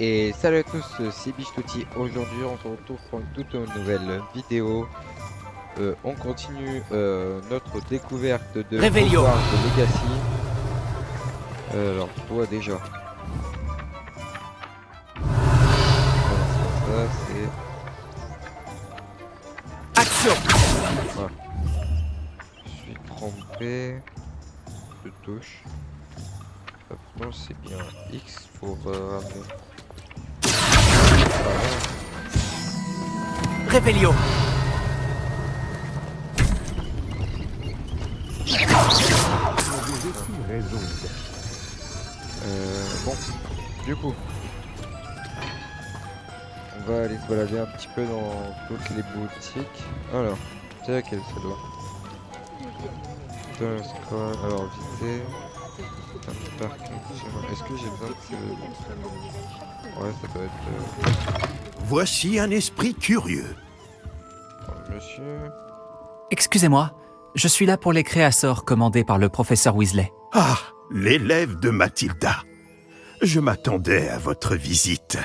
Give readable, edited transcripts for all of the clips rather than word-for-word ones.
Et salut à tous, c'est Bichtouti. Aujourd'hui, on se retrouve pour une toute nouvelle vidéo. On continue notre découverte de Réveillon. Hogwarts Legacy. Alors, toi déjà. Ça, c'est. Action. Voilà. Je suis trompé de touche. Non, c'est bien X pour ramener. Voilà. Réveillon. Bon, du coup, on va aller se balader un petit peu dans toutes les boutiques. Alors, c'est laquelle celle-là? Alors, visiter. Est-ce que j'ai besoin de ces... Ouais, ça doit être... Voici un esprit curieux. Monsieur... Excusez-moi, je suis là pour les créasseurs commandés par le professeur Weasley. Ah, l'élève de Mathilda. Je m'attendais à votre visite.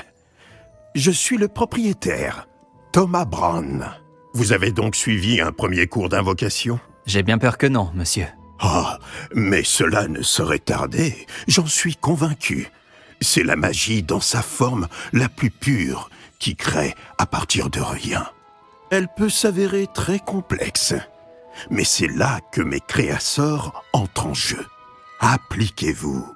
Je suis le propriétaire, Thomas Brown. Vous avez donc suivi un premier cours d'invocation? J'ai bien peur que non, monsieur. Ah, mais cela ne saurait tarder, j'en suis convaincu. C'est la magie dans sa forme la plus pure qui crée à partir de rien. Elle peut s'avérer très complexe, mais c'est là que mes créasseurs entrent en jeu. Appliquez-vous,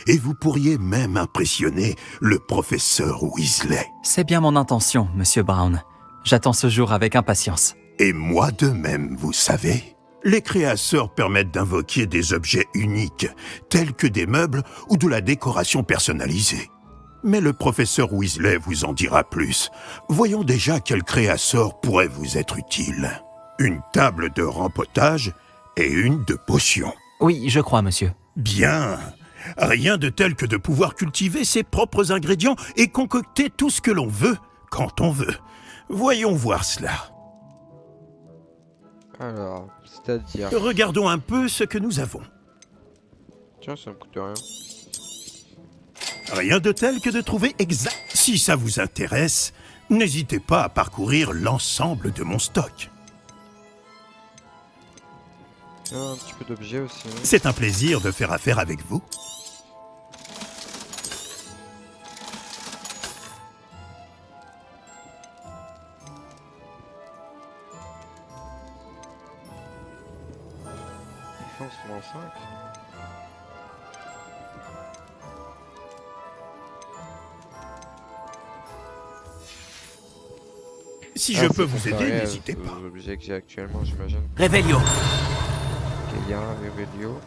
et vous pourriez même impressionner le professeur Weasley. C'est bien mon intention, monsieur Brown. J'attends ce jour avec impatience. Et moi de même, vous savez. Les créasseurs permettent d'invoquer des objets uniques, tels que des meubles ou de la décoration personnalisée. Mais le professeur Weasley vous en dira plus. Voyons déjà quel créasseur pourrait vous être utile. Une table de rempotage et une de potions. Oui, je crois, monsieur. Bien. Rien de tel que de pouvoir cultiver ses propres ingrédients et concocter tout ce que l'on veut, quand on veut. Voyons voir cela. Alors, c'est-à-dire... Regardons un peu ce que nous avons. Tiens, ça me coûte rien. Rien de tel que de trouver exact. Si ça vous intéresse, n'hésitez pas à parcourir l'ensemble de mon stock. Un petit peu d'objets aussi. C'est un plaisir de faire affaire avec vous. Défense moins 5. Si je peux vous aider, n'hésitez pas. Aux objets que j'ai actuellement, j'imagine. Réveillon. Qu'il y a un Revelio.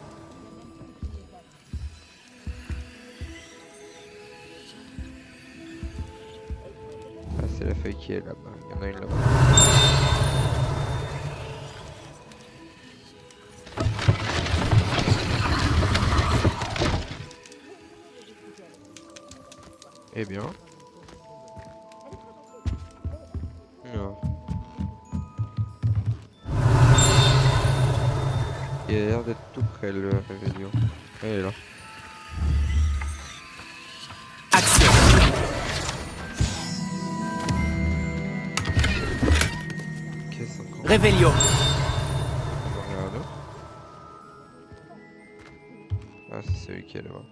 Ah, c'est la feuille qui est là-bas. Il y en a une là-bas. Eh bien. Alors. Il a l'air d'être tout près le Revelio. Elle est là. Action. Ok, 50. Réveillon. On va regarder un autre. Ah, c'est celui qui est là-bas.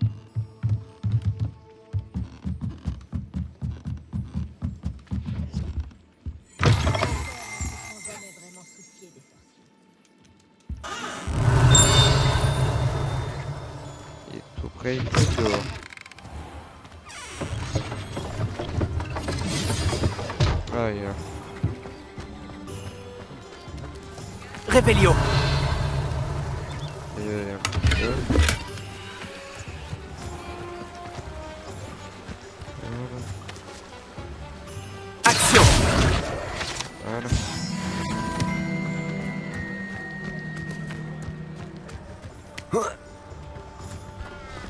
Il est tout près, il est dehors. Ah, il est là. Réveillon. Il est un petit peu. Voilà. Action. Voilà.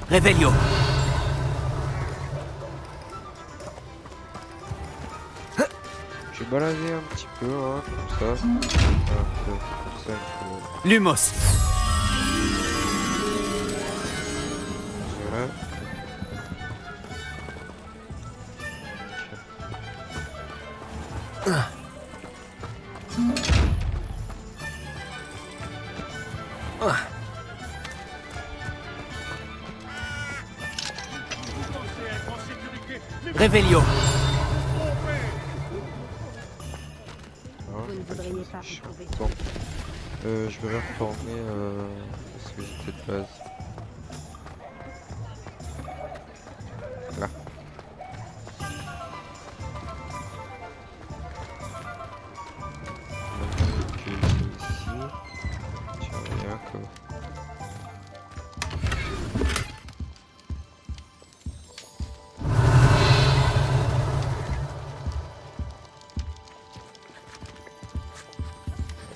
Réveillon. Je vais balader un petit peu, hein, comme ça. Ah, c'est pour ça que... Lumos. Voilà. Réveillon. Alors, Vous ne voudriez pas je retrouver Attends. Je vais retourner parce que j'ai cette base. Là. Donc, ici. Tiens, il y a un coffre.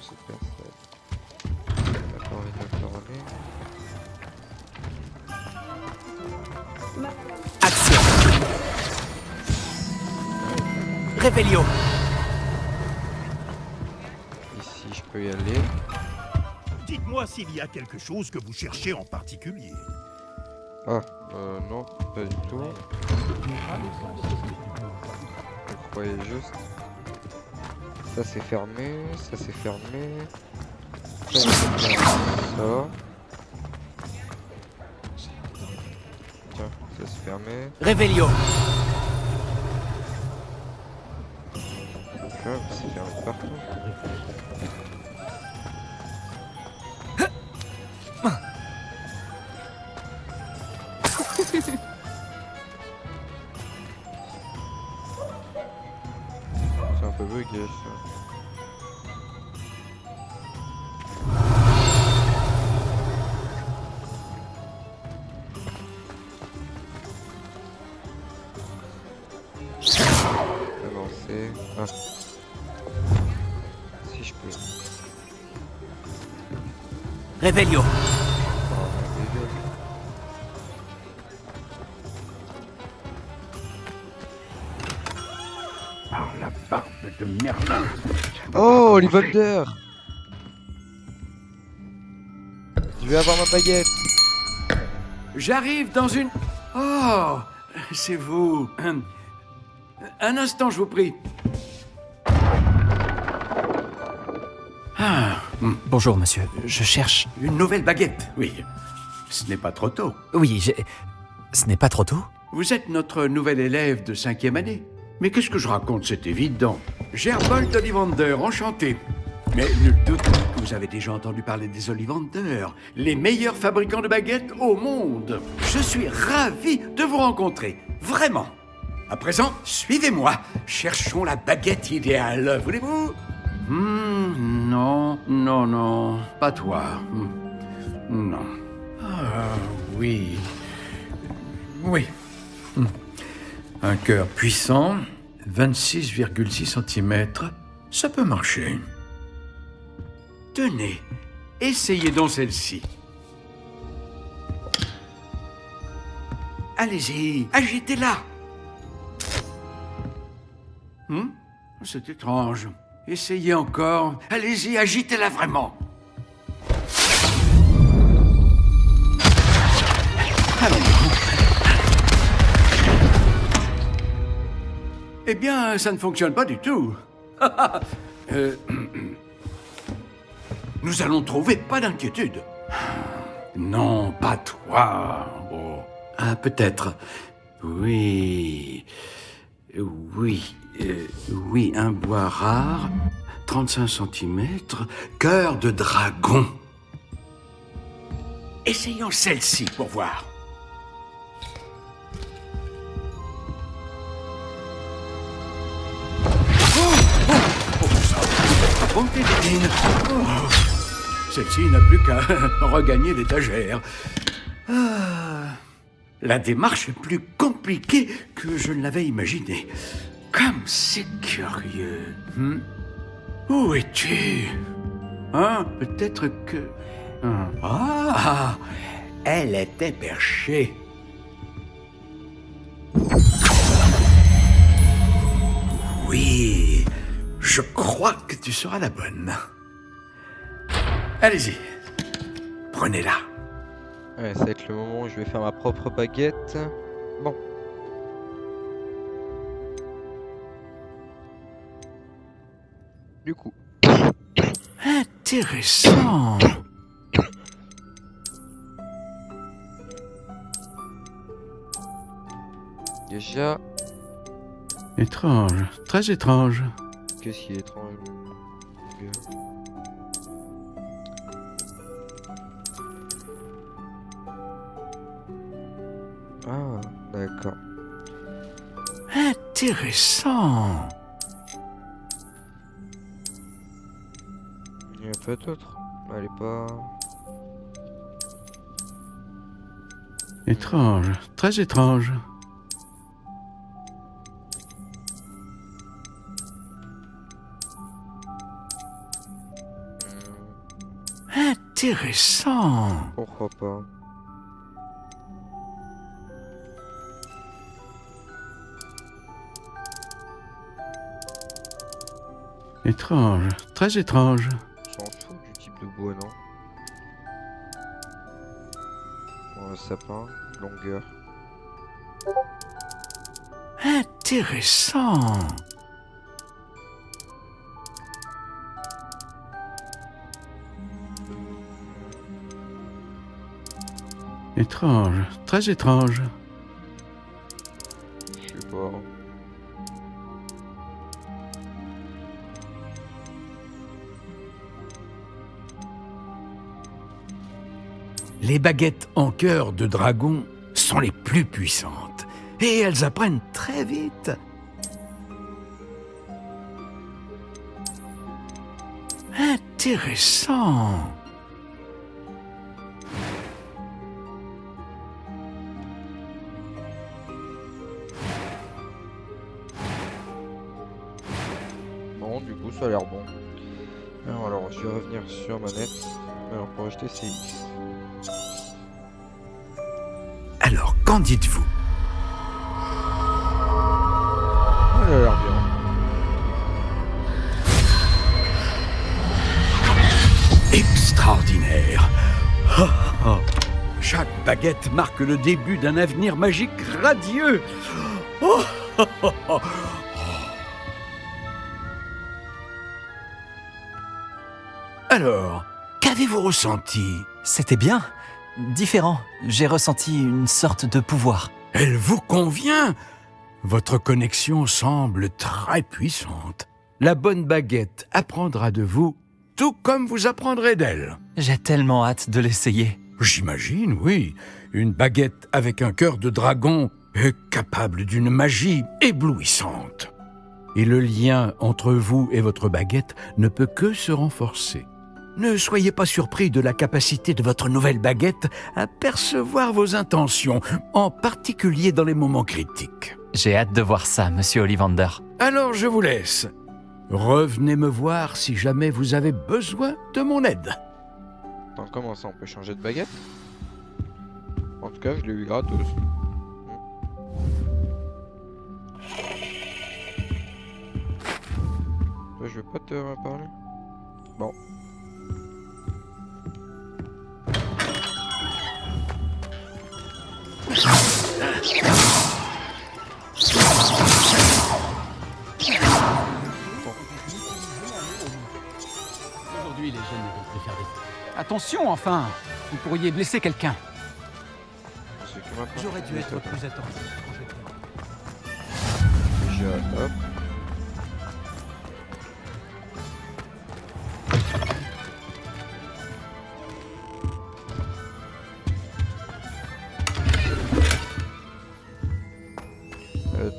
C'est personne. D'accord, il va fermer. Action. Réveillon. Ici, je peux y aller. Dites-moi s'il y a quelque chose que vous cherchez en particulier. Ah, non, pas du tout. Je croyais juste. Ça c'est fermé, ça c'est fermé. Ça c'est fermé. Ça. Tiens, ça c'est fermé. Réveillon. Tiens, c'est fermé partout. C'est un peu bugué ça. Avancer. Ah. Si je peux. Réveillon. Ah, bébé. Par la barbe de Merlin. Oh, Ollivander! Je vais avoir ma baguette. J'arrive dans une... Oh, c'est vous. Un instant, je vous prie. Ah, Bonjour, monsieur. Je cherche... une nouvelle baguette, oui. Ce n'est pas trop tôt. Oui, j'ai... Ce n'est pas trop tôt? Vous êtes notre nouvel élève de 5e année. Mais qu'est-ce que je raconte, c'est évident. Gerbold d'Ollivander, enchanté. Mais nul doute que vous avez déjà entendu parler des Ollivander, les meilleurs fabricants de baguettes au monde. Je suis ravi de vous rencontrer, vraiment. À présent, suivez-moi. Cherchons la baguette idéale, voulez-vous? Non, pas toi. Non. Ah, oui. Oui. Un cœur puissant, 26,6 cm, ça peut marcher. Tenez, essayez donc celle-ci. Allez-y, agitez-la. C'est étrange. Essayez encore. Allez-y, agitez-la vraiment. Allons-y. Eh bien, ça ne fonctionne pas du tout. Nous allons trouver, pas d'inquiétude. Non, pas toi. Oh. Ah, peut-être. Oui. Oui, un bois rare, 35 cm, cœur de dragon. Essayons celle-ci pour voir. Bonté divine. Oh. Celle-ci n'a plus qu'à regagner l'étagère. Ah. La démarche est plus compliquée que je ne l'avais imaginé. Comme c'est curieux. Où es-tu? Hein? Peut-être que... Ah! Elle était perchée. Oui, je crois que tu seras la bonne. Allez-y, prenez-la. Ouais, ça va être le moment où je vais faire ma propre baguette. Bon. Du coup, Intéressant. déjà, Étrange, très étrange. qu'est-ce qui est étrange? Ah, d'accord. Intéressant. Il n'y a pas d'autre. Elle est pas... Étrange, très étrange. Intéressant. Pourquoi pas? Étrange, très étrange. On s'en fout du type de bois, non? Bon, un sapin, longueur. Intéressant. Étrange, très étrange. Je sais pas. Les baguettes en cœur de dragon sont les plus puissantes. Et elles apprennent très vite. Intéressant. Bon, du coup, ça a l'air bon. Alors, je vais revenir sur manette. Alors, pour acheter, c'est X. Alors, qu'en dites-vous? Elle a l'air bien. Extraordinaire. Ah, ah. Chaque baguette marque le début d'un avenir magique radieux. Oh, oh, oh, oh. Alors, qu'avez-vous ressenti? C'était bien. Différent. J'ai ressenti une sorte de pouvoir. Elle vous convient? Votre connexion semble très puissante. La bonne baguette apprendra de vous, tout comme vous apprendrez d'elle. J'ai tellement hâte de l'essayer. J'imagine, oui. Une baguette avec un cœur de dragon est capable d'une magie éblouissante. Et le lien entre vous et votre baguette ne peut que se renforcer. Ne soyez pas surpris de la capacité de votre nouvelle baguette à percevoir vos intentions, en particulier dans les moments critiques. J'ai hâte de voir ça, monsieur Ollivander. Alors je vous laisse. Revenez me voir si jamais vous avez besoin de mon aide. Attends, comment ça, on peut changer de baguette? En tout cas, je l'ai eu gratos. Toi, je veux pas te parler. Bon. Aujourd'hui, les jeunes ne veulent plus faire des... Attention, enfin! Vous pourriez blesser quelqu'un. C'est que maintenant. J'aurais dû être plus attentif. Déjà, hop.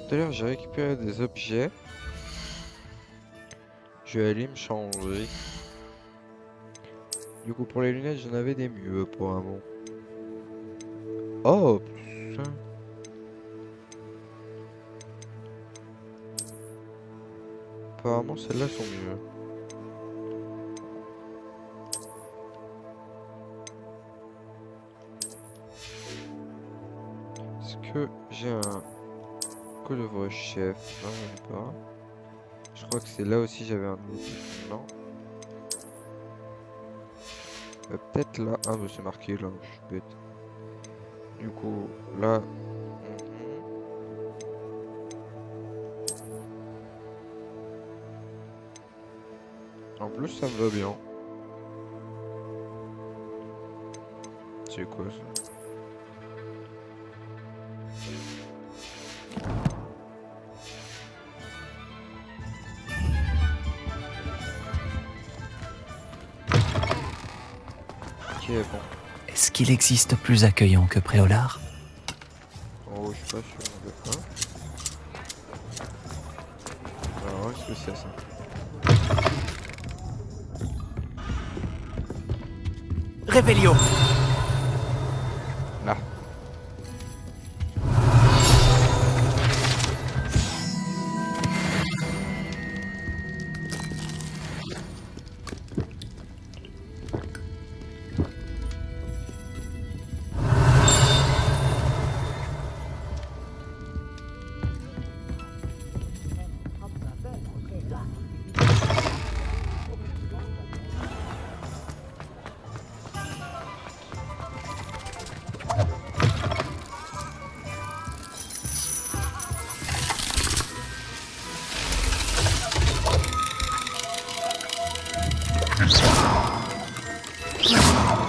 Tout à l'heure, j'ai récupéré des objets. Je vais aller me changer. Du coup, pour les lunettes, j'en avais des mieux apparemment. Oh, putain. Apparemment, celles-là sont mieux. Est-ce que j'ai un couvre-chef? Non, je sais pas. Je crois que c'est là aussi j'avais un autre. Non. Peut-être là. Ah, mais c'est marqué là, je suis bête. Du coup, là. En plus, ça me va bien. C'est quoi ça? Ok, bon. Est-ce qu'il existe plus accueillant que Préolard? Oh, je suis pas sûr. On veut pas. Alors, qu'est-ce que c'est ça? Révélio. Là.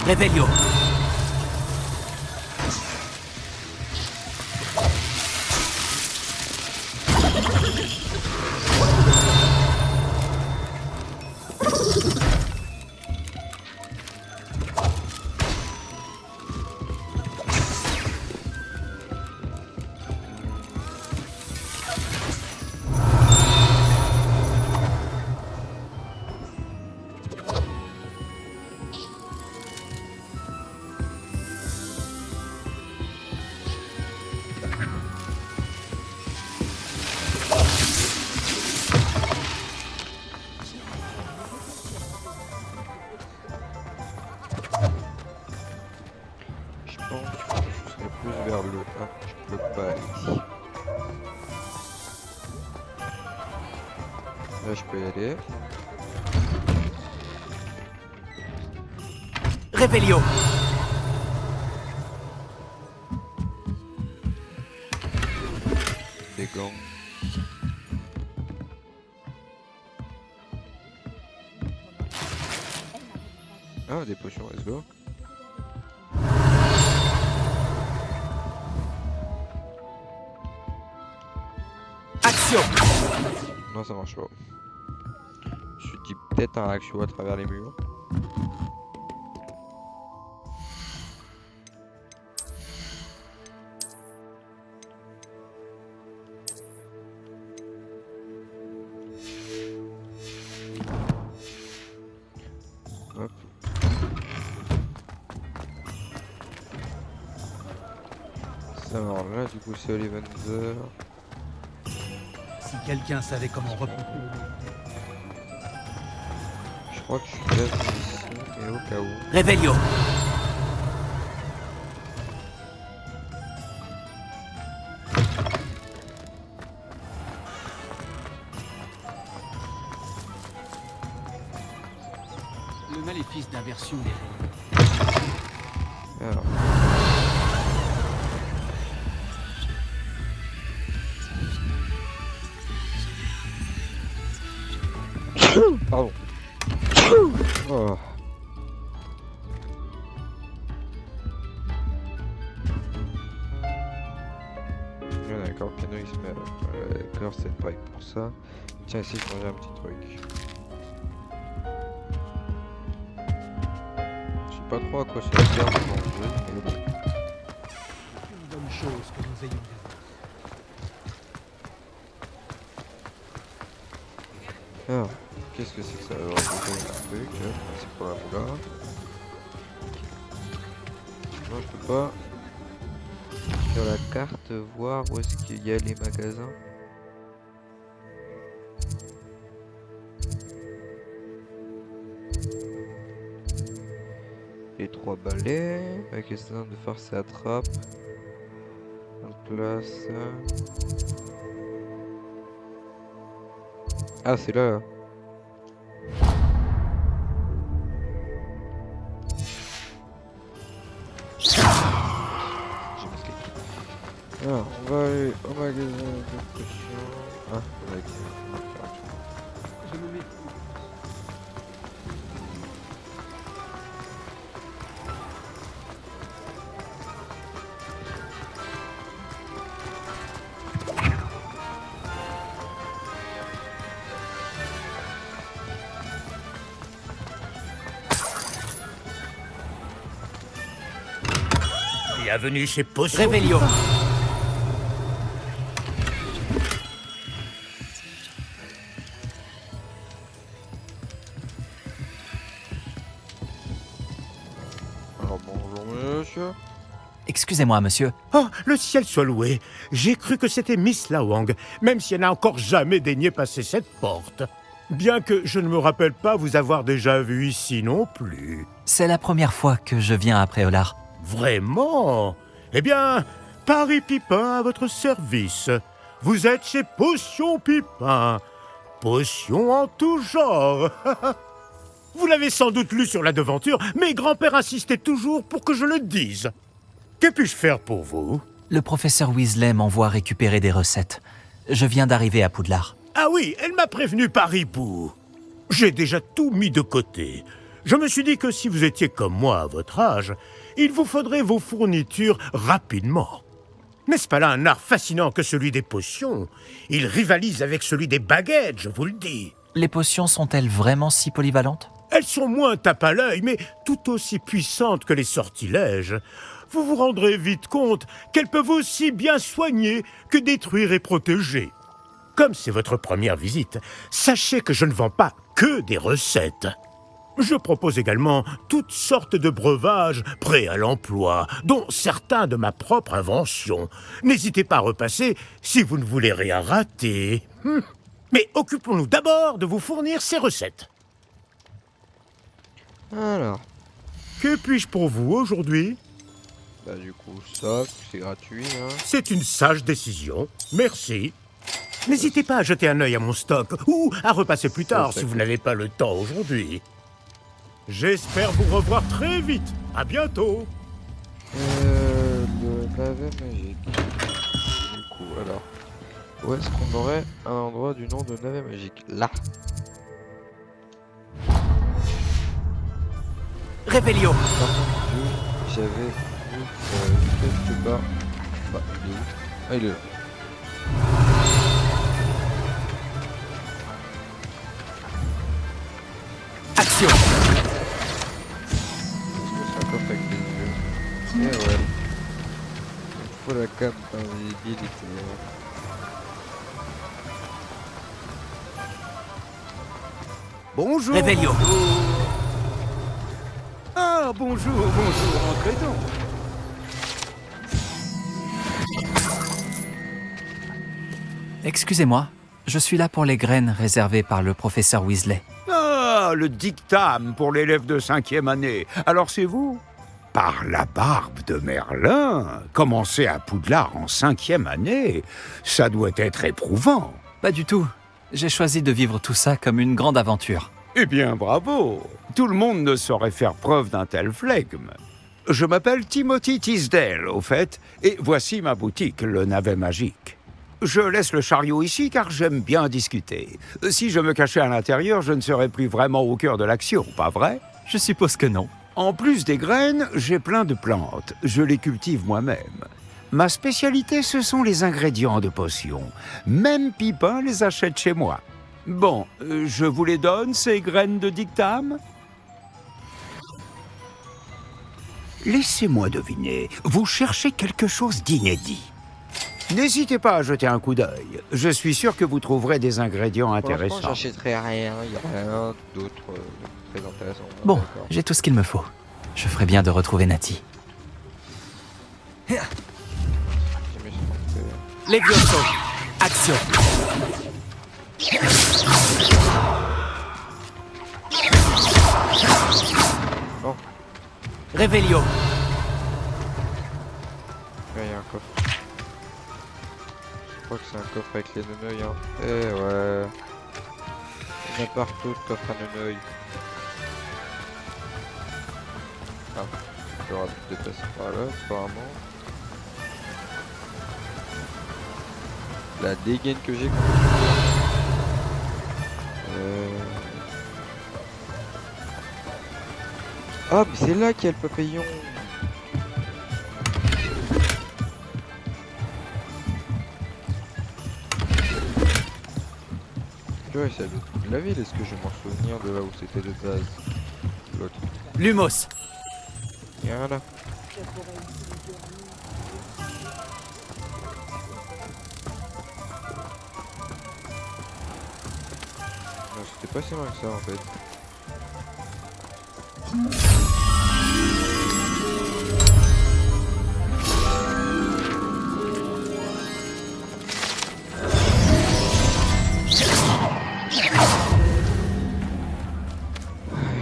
Révélio. Je pense que je serais plus vers le 1. Je peux pas aller ici. Là, je peux y aller. Révélio. Des gants. Ah, des potions, let's go. Action. Non, ça marche pas. Je suis dit peut-être un action à travers les murs. Hop. Ça alors là, du coup, c'est Ollivander. Si quelqu'un savait comment reprendre. Je crois que je suis déjà ici, mais au cas où. Révélio. Le maléfice d'inversion des règles. Alors. Pardon. Oh. Ouais, d'accord, Piano il se met d'accord, c'est pas pour ça. Tiens, ici je mangeais un petit truc. Je sais pas trop à quoi ça sert de manger, mais bon. Une bonne chose que nous ayons Alors, qu'est-ce que c'est que ça? Alors, je vais un truc, c'est pour la moula. Non, je peux pas sur la carte voir où est-ce qu'il y a les magasins. Les 3 balais, avec les standards de force et attrape. En place. Ah, c'est là. Alors, on va aller au magasin de potions. Ah, avec. Je me mets. Bienvenue chez Potion. Réveillon. Alors bonjour monsieur. Excusez-moi, monsieur. Oh, le ciel soit loué. J'ai cru que c'était Miss Lawang, même si elle n'a encore jamais daigné passer cette porte. Bien que je ne me rappelle pas vous avoir déjà vu ici non plus. C'est la première fois que je viens à Préolard. Vraiment? Eh bien, Paris Pipin à votre service. Vous êtes chez Potion Pipin. Potion en tout genre. Vous l'avez sans doute lu sur la devanture, mais grand-père insistait toujours pour que je le dise. Que puis-je faire pour vous? Le professeur Weasley m'envoie récupérer des recettes. Je viens d'arriver à Poudlard. Ah oui, elle m'a prévenu par hibou. J'ai déjà tout mis de côté. Je me suis dit que si vous étiez comme moi à votre âge, il vous faudrait vos fournitures rapidement. N'est-ce pas là un art fascinant que celui des potions? Il rivalise avec celui des baguettes, je vous le dis. Les potions sont-elles vraiment si polyvalentes? Elles sont moins tape à l'œil, mais tout aussi puissantes que les sortilèges. Vous vous rendrez vite compte qu'elles peuvent aussi bien soigner que détruire et protéger. Comme c'est votre première visite, sachez que je ne vends pas que des recettes. Je propose également toutes sortes de breuvages prêts à l'emploi, dont certains de ma propre invention. N'hésitez pas à repasser si vous ne voulez rien rater. Mais occupons-nous d'abord de vous fournir ces recettes. Alors, Que puis-je pour vous aujourd'hui? bah du coup ça, c'est gratuit hein. C'est une sage décision. Merci. N'hésitez pas à jeter un œil à mon stock ou à repasser plus tard si vous n'avez pas le temps aujourd'hui. J'espère vous revoir très vite. À bientôt. Le navet magique. Du coup, alors, où est-ce qu'on aurait un endroit du nom de navet magique? Là. Réveillon. Par contre, j'avais vu quelque part. Bah, il est où? Ah, il est là. Action. Est-ce que c'est un coffre avec des yeux? Eh ouais. Il faut la cape d'invisibilité. Bonjour. Réveillon. Ah, bonjour, entrez donc. Excusez-moi, je suis là pour les graines réservées par le professeur Weasley. Ah, le dictame pour l'élève de 5e année. Alors c'est vous? Par la barbe de Merlin, commencer à Poudlard en 5e année, ça doit être éprouvant. Pas du tout. J'ai choisi de vivre tout ça comme une grande aventure. Eh bien, bravo. Tout le monde ne saurait faire preuve d'un tel flegme. Je m'appelle Timothy Tisdale, au fait, et voici ma boutique, le Navet Magique. Je laisse le chariot ici car j'aime bien discuter. Si je me cachais à l'intérieur, je ne serais plus vraiment au cœur de l'action, pas vrai? Je suppose que non. En plus des graines, j'ai plein de plantes. Je les cultive moi-même. Ma spécialité, ce sont les ingrédients de potions. Même Pipin les achète chez moi. Bon, je vous les donne, ces graines de dictame? Laissez-moi deviner, vous cherchez quelque chose d'inédit. N'hésitez pas à jeter un coup d'œil. Je suis sûr que vous trouverez des ingrédients Pour l'instant, intéressants. j'achèterai rien, il n'y a rien d'autre très intéressant. Bon, D'accord. j'ai tout ce qu'il me faut. Je ferais bien de retrouver Nati. J'ai mes chances, Levioso. Action. Oh. Réveillon. Il y a un coffre. Je crois que c'est un coffre avec les neneuils. Hein. Eh ouais. Il y en a partout de coffre à neneuils. Ah, j'aurais pu dépasser par là, apparemment. La dégaine que j'ai. Ah, mais c'est là qu'il y a le papillon. Ouais, c'est de la ville, est-ce que je vais m'en souvenir de là où c'était de base? L'autre. Lumos. Il y a un là. C'était pas si mal que ça en fait.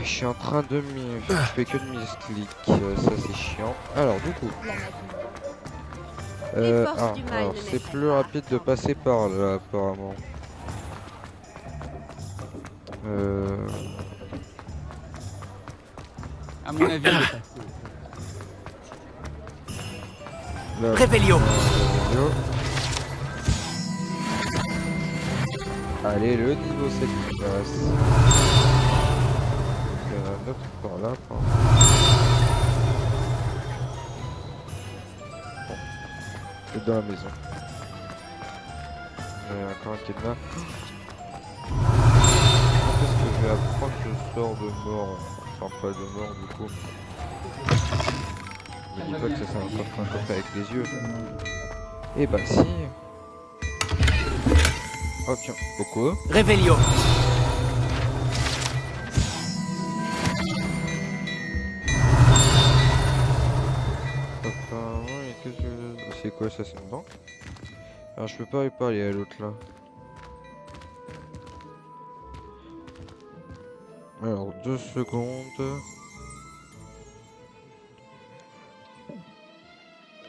Je suis en train de je fais que de misclick, ça c'est chiant. Alors du coup, Les forces du mal alors ne c'est m'effraient plus pas. rapide de passer par là apparemment. À mon avis, Là, Réveillon. Réveillon. Allez, le niveau 7 qui passe. Il y en a un autre par là. Bon. C'est dans la maison. Il y a encore un cadenas. Quand est-ce que je vais apprendre que je sors de mort? Enfin, pas de mort du coup. Je me dis pas que ça c'est un coffre avec les yeux. Eh bah si. Oh tiens, pourquoi? Réveillon. Apparemment, c'est quoi ça? C'est une banque? Alors je peux pas y parler à l'autre là. Alors 2 secondes.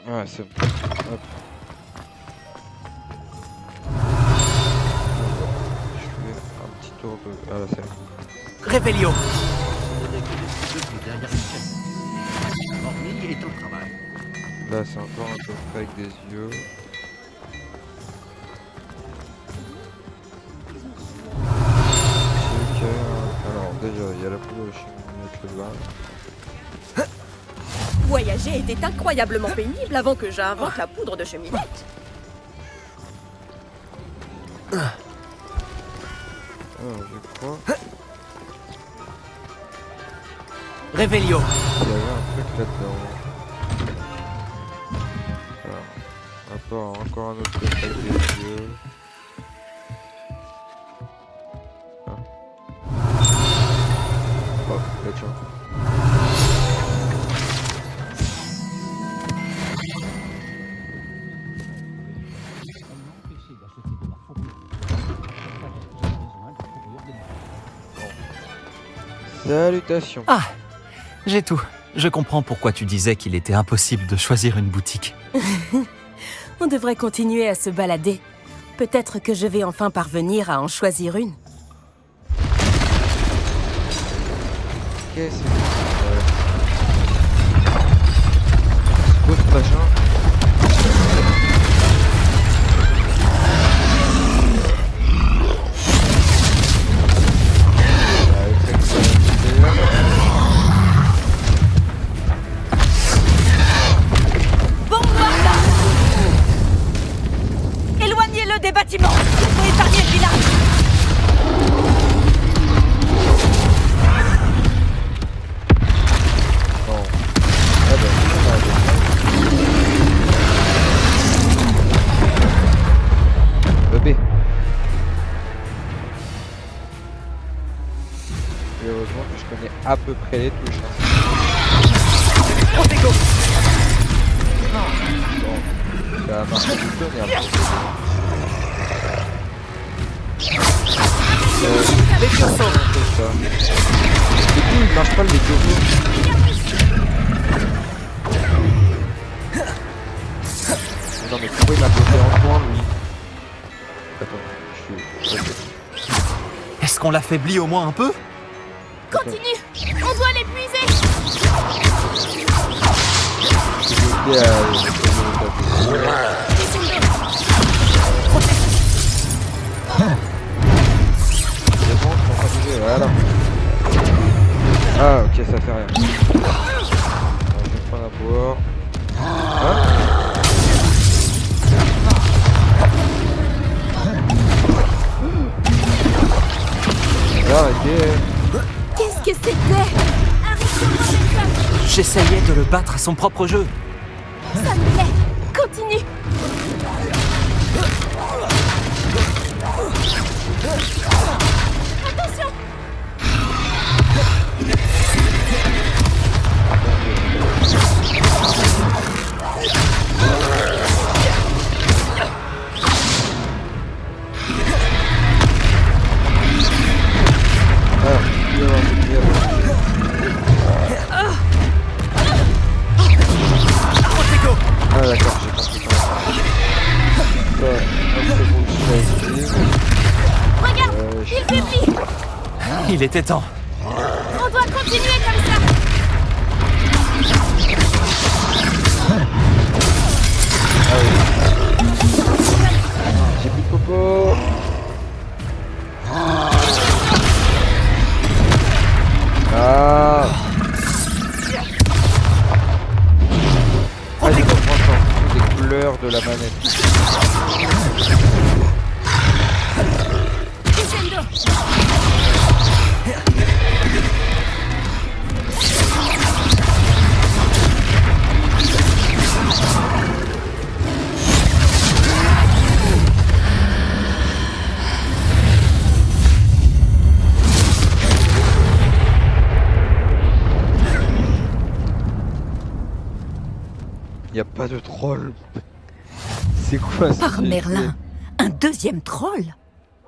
Ah c'est bon. Hop. Je fais un petit tour de... Ah là c'est bon. Réveillon. Derrière une chaise. Orny est au travail. Là c'est encore un coffre avec des yeux. Ok, alors déjà il y a la poudre de chimie là. Voyager était incroyablement pénible avant que j'invente la poudre de cheminette. Ah je crois Réveillon. qu'il y avait un truc là-dedans. Alors, encore un autre coffre avec des yeux. Ah. Oh, là tiens. Salutations. Ah, j'ai tout. Je comprends pourquoi tu disais qu'il était impossible de choisir une boutique. On devrait continuer à se balader. Peut-être que je vais enfin parvenir à en choisir une. Ok, c'est bon. C'est quoi ce machin? Éloignez-le des bâtiments pour épargner le village. Non. Ah bah, on a le B. Et heureusement que je connais à peu près les touches. Protego. Bon, ça a marché du tonnerre. Les Fiosos. C'est ça. Du coup, il marche pas le Levioso. Non mais pourquoi il m'a bloqué en coin lui? Attends, je suis... Est-ce qu'on l'affaiblit au moins un peu? Continue. On doit l'épuiser. Je suis bloqué à... C'est bon, je peux pas bouger, voilà. Ah ok, ça fait rien. Je vais prendre un boire. Hein? Arrêtez. Qu'est-ce que c'était? J'essayais de le battre à son propre jeu. Ça me plaît. Continue. Attention. Attention! Ah, il va y avoir des merde. Ah d'accord, j'ai compris comment ça. Ça, hop, c'est bon, je l'ai activé. Regarde! Il faiblit! Il était temps. On doit continuer comme ça! Ah oui. J'ai plus de coco. Ah. Ah, j'ai compris en fonction des couleurs de la manette. Crescendo! Y a pas de troll. C'est quoi ça? Par Merlin, un deuxième troll?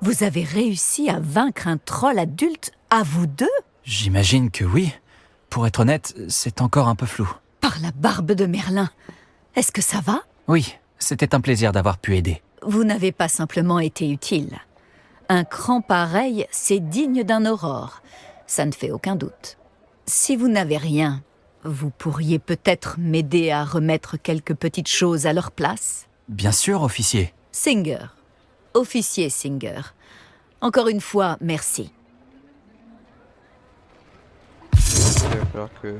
Vous avez réussi à vaincre un troll adulte à vous deux? J'imagine que oui. Pour être honnête, c'est encore un peu flou. Par la barbe de Merlin. Est-ce que ça va? Oui, c'était un plaisir d'avoir pu aider. Vous n'avez pas simplement été utile. Un cran pareil, c'est digne d'un aurore. Ça ne fait aucun doute. Si vous n'avez rien, vous pourriez peut-être m'aider à remettre quelques petites choses à leur place? Bien sûr, officier. Singer. Officier Singer. Encore une fois, merci. Il va falloir que...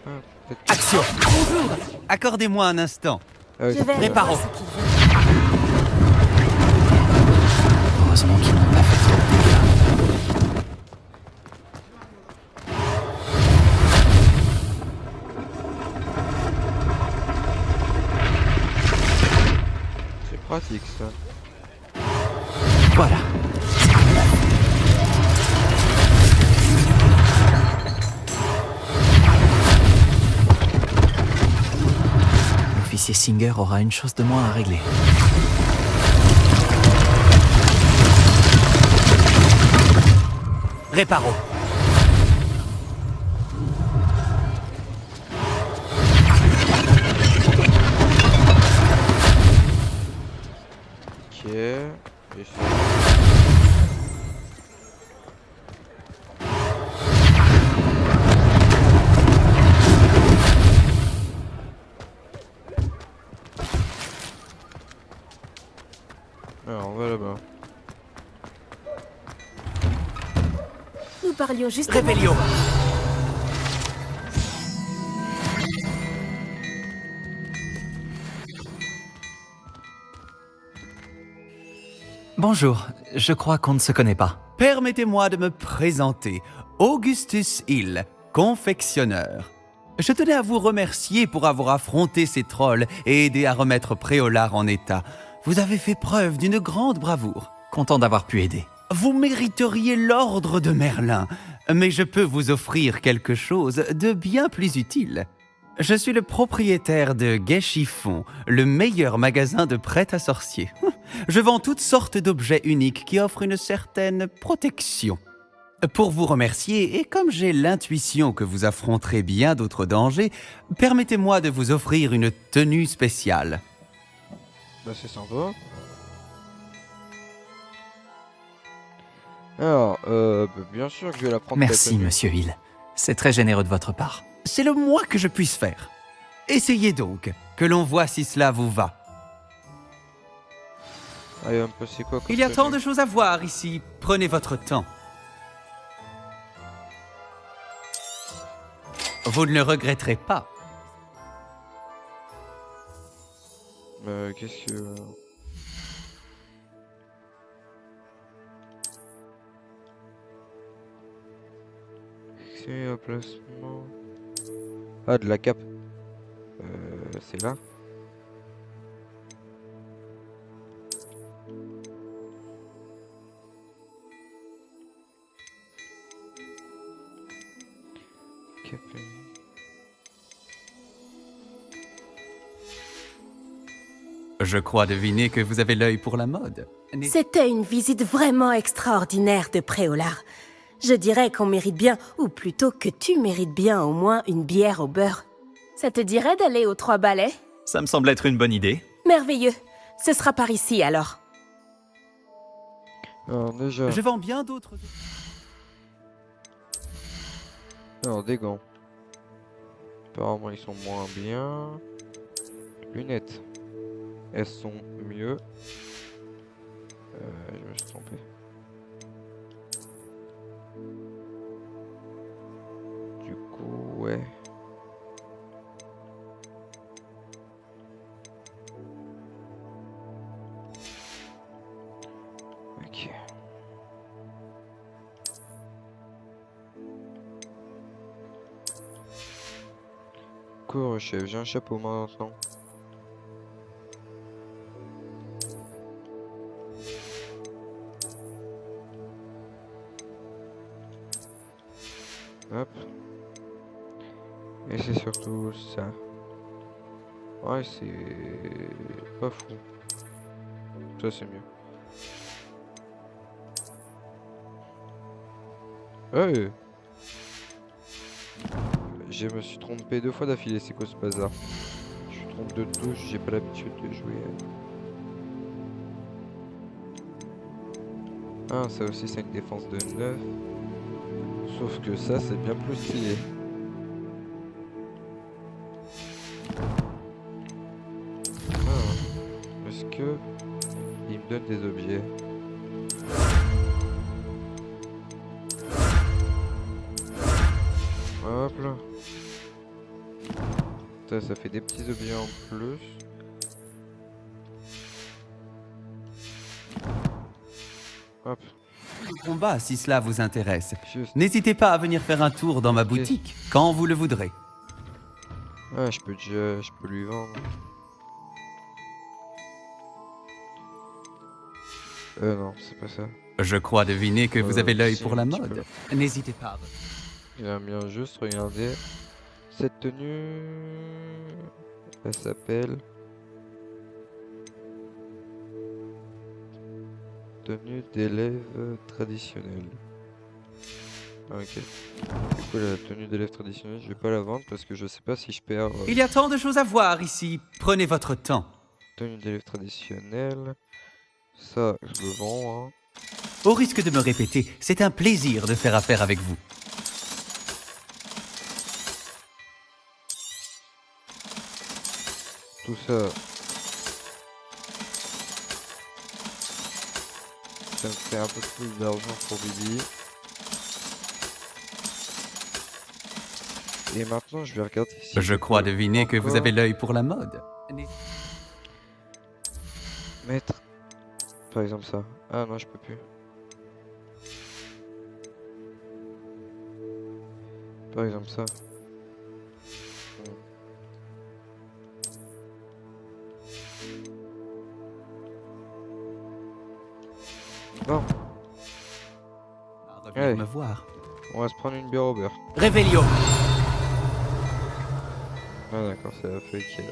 Ah, peut-être... Action! Bonjour! Accordez-moi un instant. Ah oui, Je vais aller Réparons. voir ce qu'il veut. Heureusement qu'ils n'ont pas fait trop de dégâts. c'est pratique ça. Voilà. L'officier Singer aura une chose de moins à régler. Réparons. Ok. Et ça... Alors on va là-bas. Nous parlions juste... Rébellion. Bonjour, je crois qu'on ne se connaît pas. Permettez-moi de me présenter. Augustus Hill, confectionneur. Je tenais à vous remercier pour avoir affronté ces trolls et aidé à remettre Préolard en état. Vous avez fait preuve d'une grande bravoure. Content d'avoir pu aider. Vous mériteriez l'ordre de Merlin, mais je peux vous offrir quelque chose de bien plus utile. Je suis le propriétaire de Gai Chiffon, le meilleur magasin de prêt à sorcier. Je vends toutes sortes d'objets uniques qui offrent une certaine protection. Pour vous remercier, et comme j'ai l'intuition que vous affronterez bien d'autres dangers, permettez-moi de vous offrir une tenue spéciale. Bah c'est sympa. Alors, bah, bien sûr que je vais la prendre. Merci, ta tenue. monsieur Hill. C'est très généreux de votre part. C'est le moins que je puisse faire. Essayez donc, que l'on voit si cela vous va. Allez, un peu, c'est quoi comme Il y a tenue? tant de choses à voir ici, prenez votre temps. Vous ne le regretterez pas. Qu'est-ce que... C'est un placement... Ah, de la cape. C'est là. Je crois deviner que vous avez l'œil pour la mode. C'était une visite vraiment extraordinaire de Préolard. Je dirais qu'on mérite bien, ou plutôt que tu mérites bien au moins une bière au beurre. Ça te dirait d'aller aux 3 balais? Ça me semble être une bonne idée. Merveilleux. Ce sera par ici alors. Alors déjà, Je vends bien d'autres... alors des gants. Apparemment ils sont moins bien. Lunettes. Elles sont mieux. Je me suis trompé. Du coup, ouais. Ok. Cours, chef, j'ai un chapeau maintenant. Hop. Et c'est surtout ça. Ouais, c'est pas fou. Ça, c'est mieux. Ouais. Je me suis trompé 2 fois d'affilée, c'est quoi ce bazar? Je suis trompé de touche, j'ai pas l'habitude de jouer. Ah, ça aussi, c'est une défense de 9. Sauf que ça, c'est bien plus stylé. Ah, est-ce que il me donne des objets? Hop là. Ça fait des petits objets en plus. Hop. Combat si cela vous intéresse. Juste. N'hésitez pas à venir faire un tour dans ma boutique quand vous le voudrez. Ah, je peux lui vendre. Non, c'est pas ça. Je crois deviner que vous avez l'œil si, pour la un petit mode. N'hésitez pas. Il a bien juste, regardez. Cette tenue, elle s'appelle tenue d'élève traditionnelle. Ah, ok. Du coup, la tenue d'élève traditionnelle, je vais pas la vendre parce que je sais pas si je perds. Il y a tant de choses à voir ici. Prenez votre temps. Tenue d'élève traditionnelle. Ça, je le vends, hein. Au risque de me répéter, c'est un plaisir de faire affaire avec vous. Tout ça. Ça me fait un peu plus d'argent pour Bibi. Et maintenant, je vais regarder si Je crois deviner que vous avez l'œil pour la mode. mettre, par exemple ça. Ah non, je peux plus. Par exemple ça. Bon, Revenez Allez. me voir. on va se prendre une bière au beurre. Réveillon. Ah d'accord, c'est la feuille qui est là.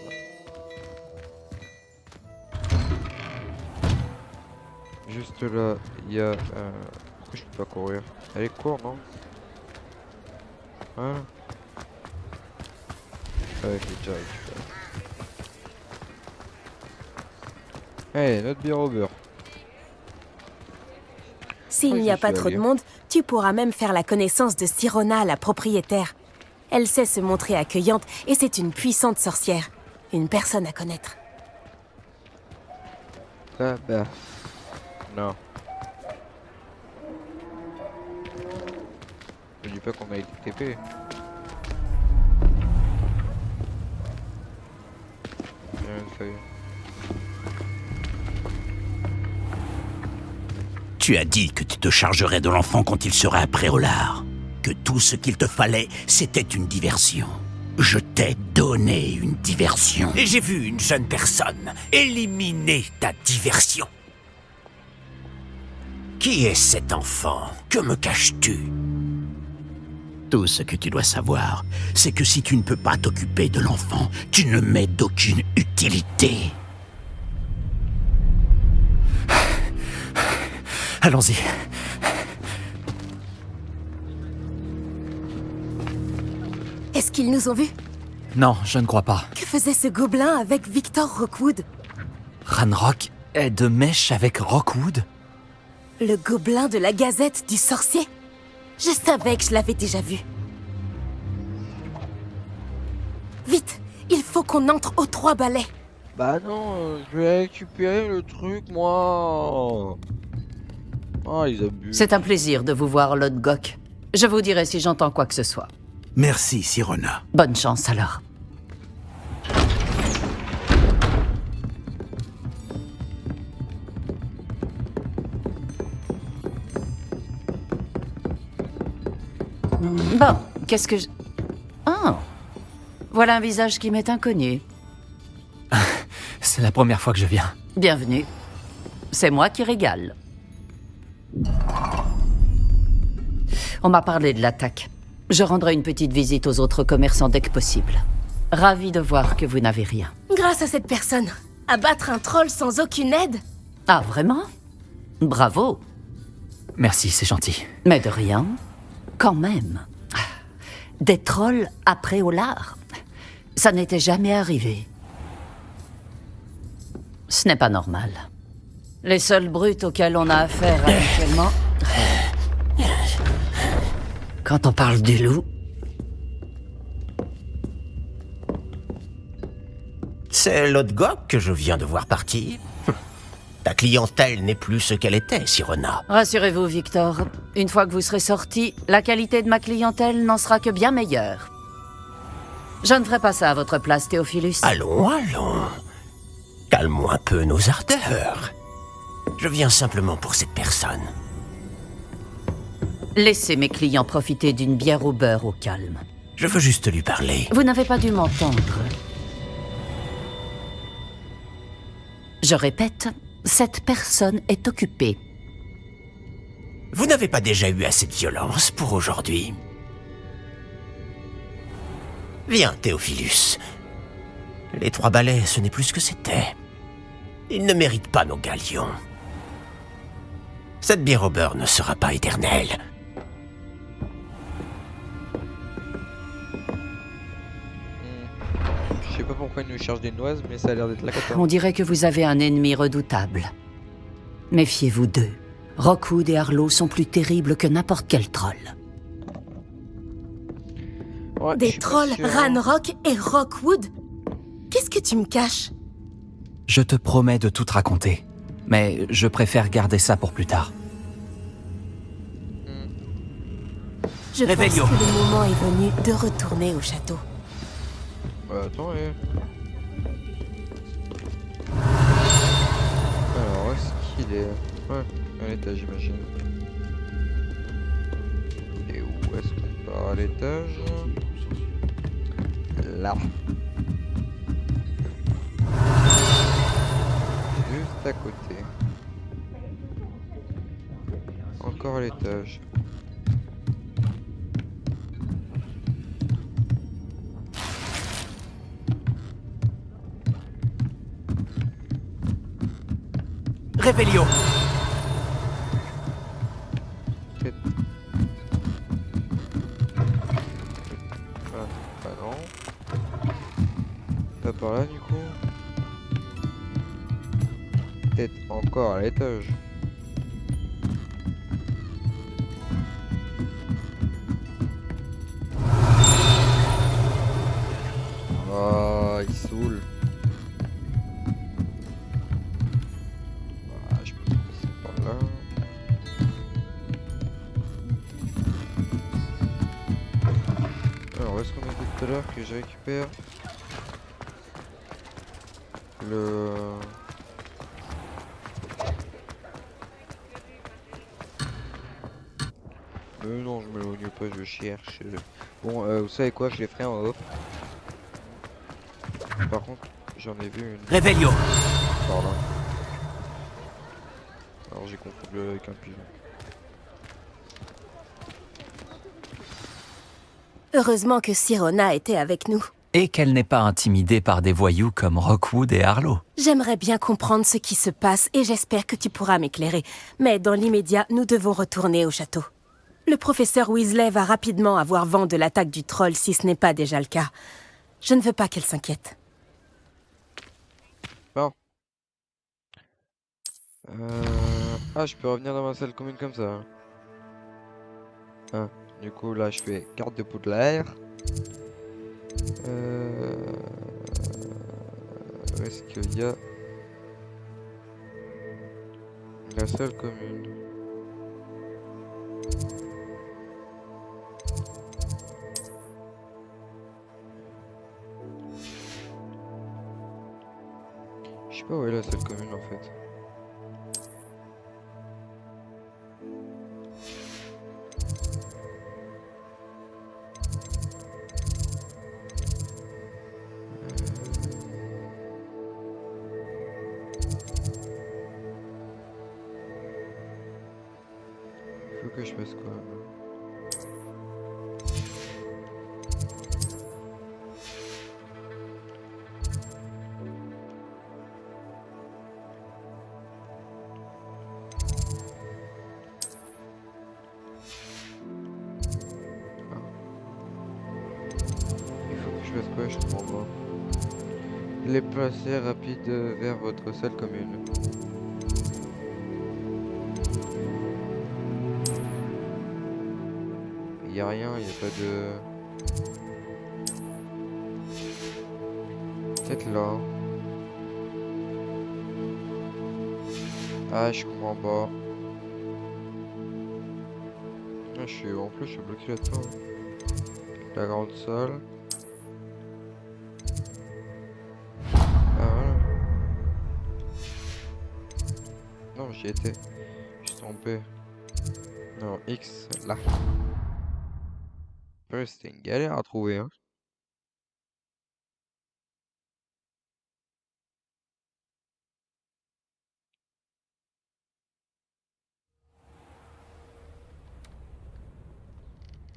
Juste là, il y a... Pourquoi je peux pas courir? Elle est court, non? Voilà. Ouais, je l'ai déjà récupéré. Allez, notre bière au beurre. S'il Ouais, n'y a j'y pas suis trop de allé. monde, tu pourras même faire la connaissance de Sirona, la propriétaire. Elle sait se montrer accueillante et c'est une puissante sorcière. Une personne à connaître. Ah bah... Non. Je dis pas qu'on a été TP. Il y a une feuille. Tu as dit que tu te chargerais de l'enfant quand il serait à Préolard. Que tout ce qu'il te fallait, c'était une diversion. Je t'ai donné une diversion. Et j'ai vu une jeune personne éliminer ta diversion. Qui est cet enfant? Que me caches-tu? Tout ce que tu dois savoir, c'est que si tu ne peux pas t'occuper de l'enfant, tu ne m'es d'aucune utilité. Allons-y. Est-ce qu'ils nous ont vus? Non, je ne crois pas. Que faisait ce gobelin avec Victor Rockwood? Ranrock est de mèche avec Rockwood? Le gobelin de la Gazette du Sorcier? Je savais que je l'avais déjà vu. Vite, il faut qu'on entre aux 3 balais. Bah non, je vais récupérer le truc, moi. Ah, ils abusent. C'est un plaisir de vous voir, Lord Gok. Je vous dirai si j'entends quoi que ce soit. Merci, Sirona. Bonne chance alors. Bon, qu'est-ce que je... Oh, voilà un visage qui m'est inconnu. C'est la première fois que je viens. Bienvenue. C'est moi qui régale. On m'a parlé de l'attaque. Je rendrai une petite visite aux autres commerçants dès que possible. Ravi de voir que vous n'avez rien. Grâce à cette personne, abattre un troll sans aucune aide? Ah, vraiment? Bravo. Merci, c'est gentil. Mais de rien. Quand même. Des trolls après Olar. Ça n'était jamais arrivé. Ce n'est pas normal. Les seuls brutes auxquels on a affaire actuellement... Quand on parle du loup... C'est Lord Gok que je viens de voir partir. Ta clientèle n'est plus ce qu'elle était, Sirona. Rassurez-vous, Victor. Une fois que vous serez sorti, la qualité de ma clientèle n'en sera que bien meilleure. Je ne ferai pas ça à votre place, Théophilus. Allons, allons. Calmons un peu nos ardeurs. Je viens simplement pour cette personne. Laissez mes clients profiter d'une bière au beurre au calme. Je veux juste lui parler. Vous n'avez pas dû m'entendre. Je répète, cette personne est occupée. Vous n'avez pas déjà eu assez de violence pour aujourd'hui? Viens, Théophilus. Les 3 balais, ce n'est plus ce que c'était. Ils ne méritent pas nos galions. Cette bière au beurre ne sera pas éternelle. Je sais pas pourquoi ils nous chargent des noises, mais ça a l'air d'être la cata. On dirait que vous avez un ennemi redoutable. Méfiez-vous d'eux. Rockwood et Arlo sont plus terribles que n'importe quel troll. Ouais, je Des suis pas trolls sûr. Ranrock et Rockwood? Qu'est-ce que tu me caches? Je te promets de tout te raconter. Mais je préfère garder ça pour plus tard. Je pense que Réveillon. le moment est venu de retourner au château. Bah attends, Alors, est-ce qu'il est... Ouais, à l'étage, j'imagine. Et où est-ce qu'on part à l'étage? Là. Juste à côté. Encore à l'étage. Réveillon. Peut-être. Ah, bah non. Pas par là du coup. Peut-être encore à l'étage. Ah, il saoule. Ah, je peux passer par là. Alors, où est-ce qu'on était tout à l'heure que je récupère le... non, je m'éloigne pas, je cherche. Bon, vous savez quoi, je les ferai en off. Par contre, j'en ai vu une Réveillon. par là. Alors j'ai confondu avec un pigeon. Heureusement que Sirona était avec nous. Et qu'elle n'est pas intimidée par des voyous comme Rockwood et Harlow. J'aimerais bien comprendre ce qui se passe et j'espère que tu pourras m'éclairer. Mais dans l'immédiat, nous devons retourner au château. Le professeur Weasley va rapidement avoir vent de l'attaque du troll si ce n'est pas déjà le cas. Je ne veux pas qu'elle s'inquiète. Bon. Ah, je peux revenir dans ma salle commune comme ça. Hein. Du coup, là, je fais garde de Poudlard. Où est-ce qu'il y a la salle commune? Je sais pas où est la salle commune en fait. Faut que je fasse quoi? Je comprends pas. Les placer rapide vers votre salle commune. Y a rien, y a pas de... Peut-être là. Ah, je comprends pas. Ah, en plus, je suis bloqué là-dedans. La grande salle. Non, j'y étais. Je suis trompé. Non, X, là. Ouais, c'était une galère à trouver, hein.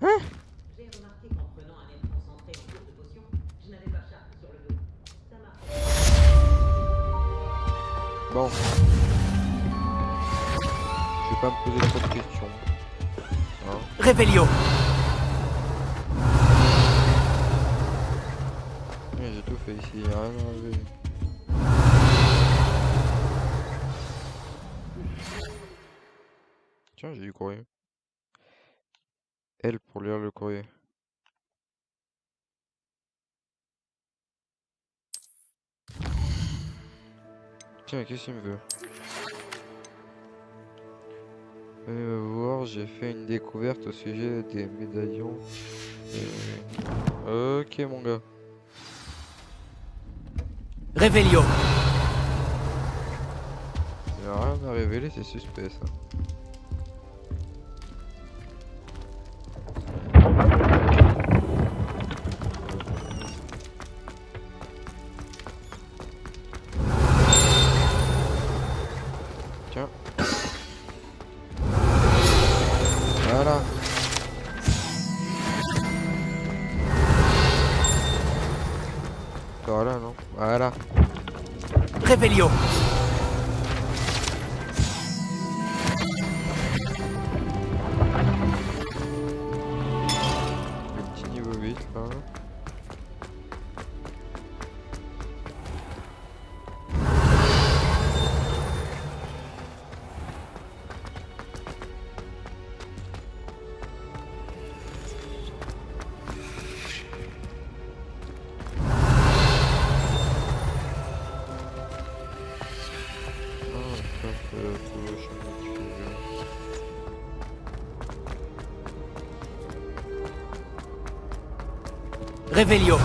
Hein? J'ai remarqué qu'en prenant un air concentré en cours de potion, je n'avais pas Sharp sur le dos. Ça marche. Bon. Je vais pas me poser trop de questions. Hein? Révélio. Ouais, j'ai tout fait ici, y a rien à enlever. Tiens, j'ai du courrier. L pour lire le courrier. Tiens, qu'est-ce qu'il me veut? Venez me voir, j'ai fait une découverte au sujet des médaillons. Ok, mon gars. Révélio. Il n'y a rien à révéler, c'est suspect ça. Tiens. Voilà. Voilà, non? Voilà. Révélio. Le petit niveau 8 là. Révélio. Ok,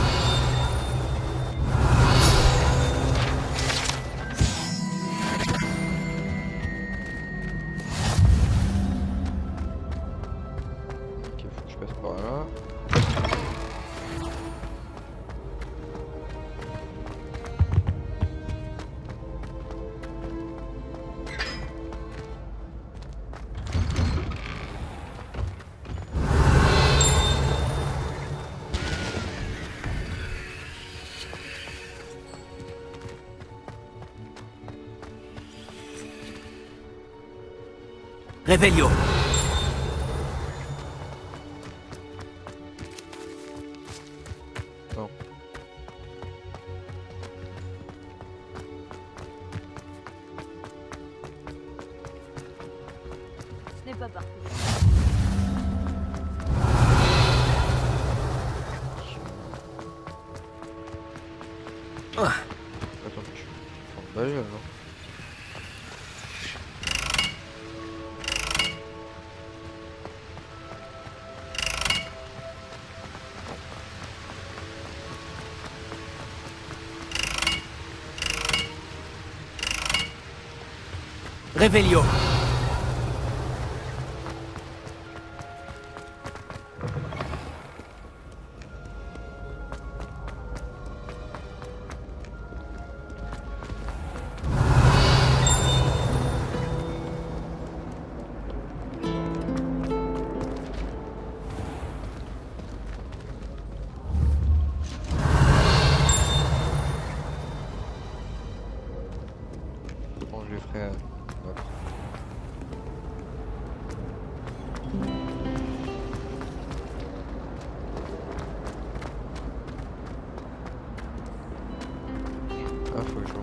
faut que je passe par là. Revelio. Non. Ce n'est pas parfait. Attends, je suis en balle, non? Revelio. Comment je le ferai après? Ah, faut que je vois.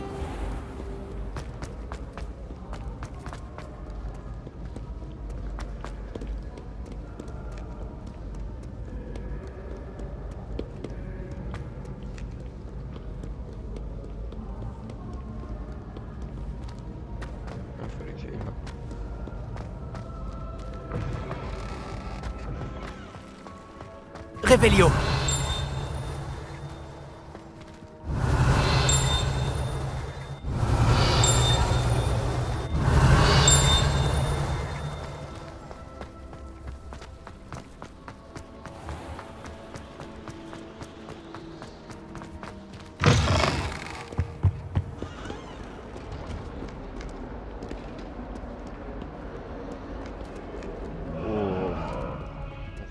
Ah, fallait que j'aille là. Revelio. Oh.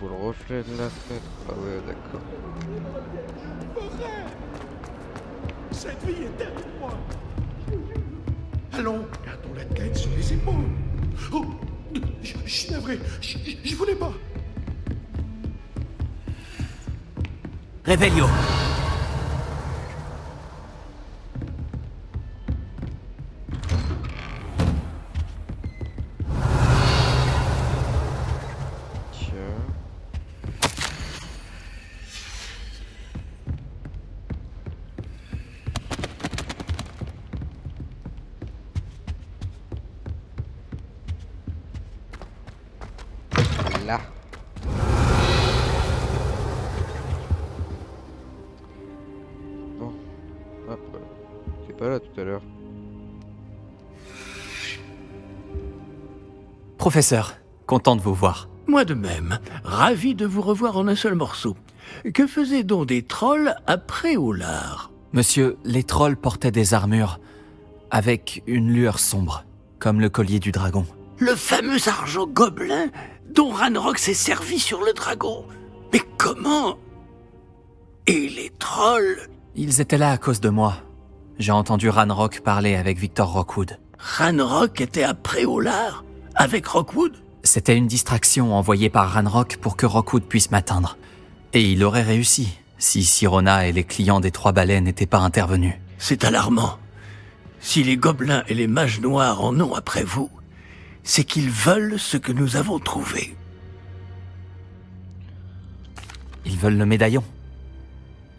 On voit le reflet de la fenêtre. Ah ouais, d'accord. Cette vie est derrière moi. Allons, gardons la tête sur les épaules. Oh, je suis navré, je voulais pas. Revelio. Tiens. Là. Bon. Après. T'es pas là tout à l'heure. Professeur, content de vous voir. Moi de même, ravi de vous revoir en un seul morceau. Que faisaient donc des trolls après Olar? Monsieur, les trolls portaient des armures avec une lueur sombre, comme le collier du dragon. Le fameux argent gobelin dont Ranrock s'est servi sur le dragon. Mais comment? Et les trolls? Ils étaient là à cause de moi. J'ai entendu Ranrock parler avec Victor Rockwood. Ranrock était après Olar? Avec Rockwood? C'était une distraction envoyée par Ranrock pour que Rockwood puisse m'atteindre. Et il aurait réussi, si Sirona et les clients des Trois Balais n'étaient pas intervenus. C'est alarmant. Si les gobelins et les mages noirs en ont après vous, c'est qu'ils veulent ce que nous avons trouvé. Ils veulent le médaillon.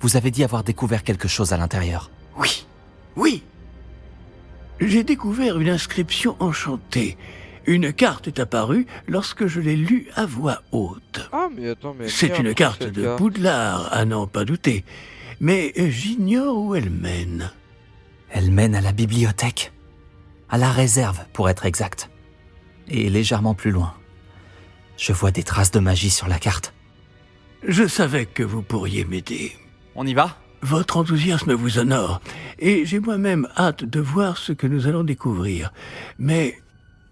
Vous avez dit avoir découvert quelque chose à l'intérieur. Oui, oui. J'ai découvert une inscription enchantée. Une carte est apparue lorsque je l'ai lue à voix haute. Ah, mais attends, mais... C'est merde, une carte cette de carte. Poudlard, à n'en pas douter. Mais j'ignore où elle mène. Elle mène à la bibliothèque. À la réserve, pour être exact. Et légèrement plus loin. Je vois des traces de magie sur la carte. Je savais que vous pourriez m'aider. On y va ? Votre enthousiasme vous honore, et j'ai moi-même hâte de voir ce que nous allons découvrir. Mais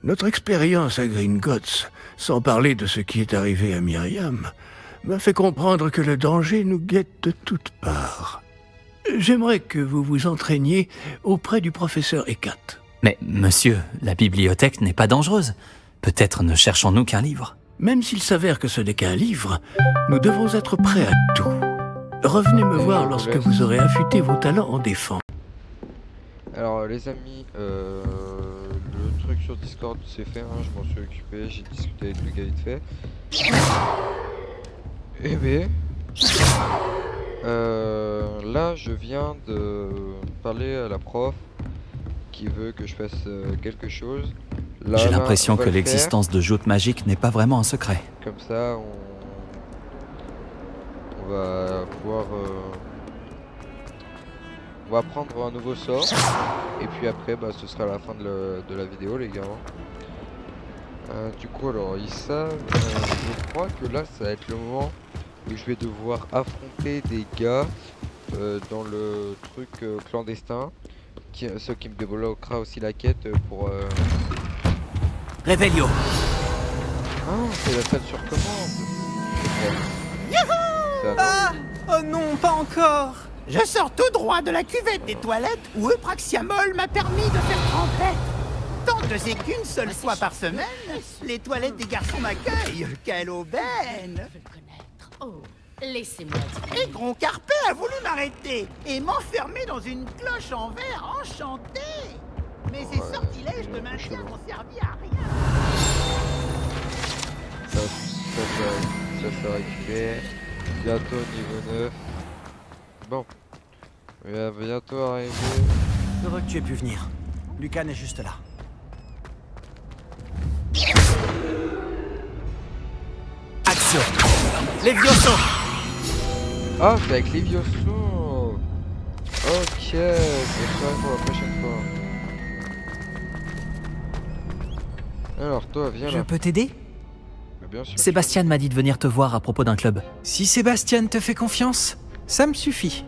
notre expérience à Gringotts, sans parler de ce qui est arrivé à Myriam, m'a fait comprendre que le danger nous guette de toutes parts. J'aimerais que vous vous entraîniez auprès du professeur Hecat. Mais, monsieur, la bibliothèque n'est pas dangereuse. Peut-être ne cherchons-nous qu'un livre. Même s'il s'avère que ce n'est qu'un livre, nous devons être prêts à tout. Revenez me voir lorsque vous aurez affûté vos talents en défense. Alors les amis, le truc sur Discord c'est fait, hein, je m'en suis occupé, j'ai discuté avec le gars vite fait. Eh ben, là je viens de parler à la prof qui veut que je fasse quelque chose. J'ai Là, l'impression on va que le faire. l'existence de joutes magiques n'est pas vraiment un secret. Comme ça, on va pouvoir... on va prendre un nouveau sort. Et puis après, bah, ce sera la fin de la vidéo, les gars. Du coup, alors, ils savent... je crois que là, ça va être le moment où je vais devoir affronter des gars dans le truc clandestin. Ce qui me débloquera aussi la quête pour... Réveillon. Ah, c'est la salle sur commande. Youhou! Ça, Oh non, pas encore. Je sors tout droit de la cuvette des toilettes où Eupraxiamol m'a permis de faire trempette. Tant que c'est qu'une seule fois par semaine, les toilettes des garçons m'accueillent. Quelle aubaine! Oh, laissez-moi dire. Et Gron Carpet a voulu m'arrêter et m'enfermer dans une cloche en verre enchantée. Mais ces sortilèges de maintien n'ont servi à rien. ça sera récupéré. Bientôt niveau 9. Bon. Il va bientôt arriver. Heureux que tu aies pu venir. Lucan est juste là. Action. Levioso. Ah, c'est avec Levioso. Ok, c'est ça pour la prochaine fois. Alors toi, viens là. Je peux t'aider? Mais bien sûr. Sébastien m'a dit de venir te voir à propos d'un club. Si Sébastien te fait confiance, ça me suffit.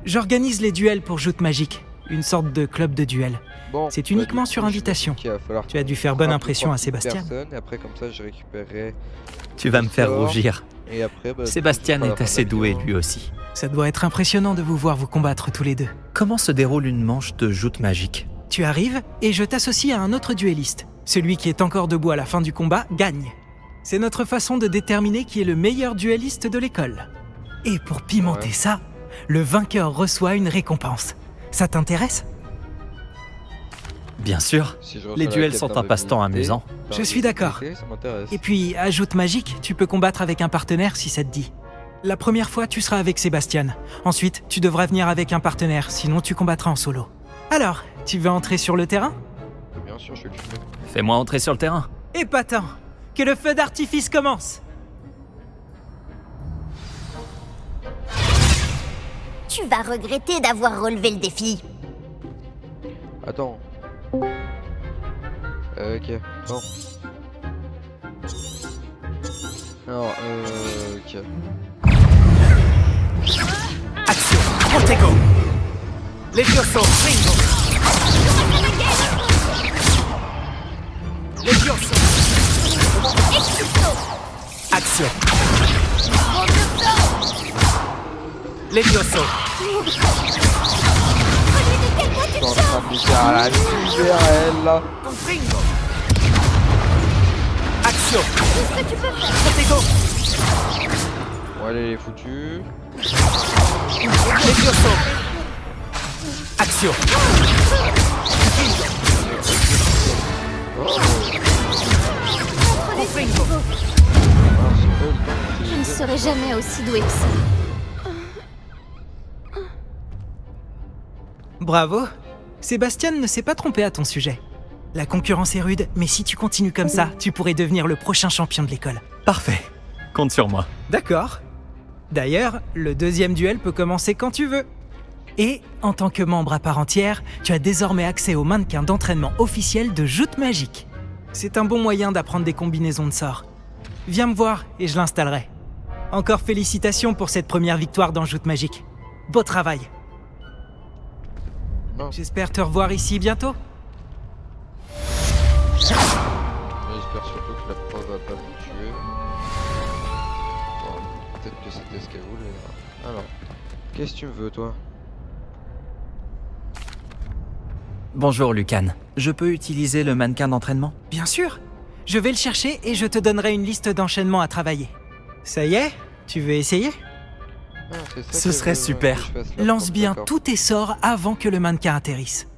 J'organise les duels pour joutes magiques, une sorte de club de duel. Bon, c'est uniquement sur invitation. Tu as dû faire bonne impression à Sébastien. Et après comme ça je récupérerai. Tu vas me faire rougir. Et après, bah, Sébastien est assez doué lui aussi. Ça doit être impressionnant de vous voir vous combattre tous les deux. Comment se déroule une manche de joute magique? Tu arrives et je t'associe à un autre duelliste. Celui qui est encore debout à la fin du combat gagne. C'est notre façon de déterminer qui est le meilleur duelliste de l'école. Et pour pimenter ça, le vainqueur reçoit une récompense. Ça t'intéresse? Bien sûr. Si je reçois les la duels quête sont un passe-temps amusant. Je suis d'accord. Ça m'intéresse. Et puis, à joute magique, tu peux combattre avec un partenaire si ça te dit. La première fois, tu seras avec Sébastien. Ensuite, tu devras venir avec un partenaire, sinon tu combattras en solo. Alors, tu veux entrer sur le terrain? Bien sûr, je vais le filmer. Fais-moi entrer sur le terrain. Épatant. Que le feu d'artifice commence. Tu vas regretter d'avoir relevé le défi. Attends. Ok, bon. Alors, ok. Action. Protego. Levioso. Ringo. Levioso. Action. Levioso. Je suis en train de me faire la misère, là. Ringo. Action. Qu'est-ce que tu peux faire? Protego. Bon, allez, il est foutu. Levioso. Action. Je ne serai jamais aussi doué que ça. Bravo. Sébastien ne s'est pas trompé à ton sujet. La concurrence est rude, mais si tu continues comme ça, tu pourrais devenir le prochain champion de l'école. Parfait. Compte sur moi. D'accord. D'ailleurs, le deuxième duel peut commencer quand tu veux. Et, en tant que membre à part entière, tu as désormais accès au mannequin d'entraînement officiel de joute magique. C'est un bon moyen d'apprendre des combinaisons de sorts. Viens me voir et je l'installerai. Encore félicitations pour cette première victoire dans joute magique. Beau travail. J'espère te revoir ici bientôt. J'espère surtout que la prof va pas me tuer. Bon, peut-être que c'était ce qu'elle voulait. Alors, qu'est-ce que tu veux, toi? Bonjour Lucan. Je peux utiliser le mannequin d'entraînement? Bien sûr. Je vais le chercher et je te donnerai une liste d'enchaînements à travailler. Ça y est? Tu veux essayer? Ah, c'est ça Ce que serait je super. fasse là. Lance bien D'accord. tous tes sorts avant que le mannequin atterrisse.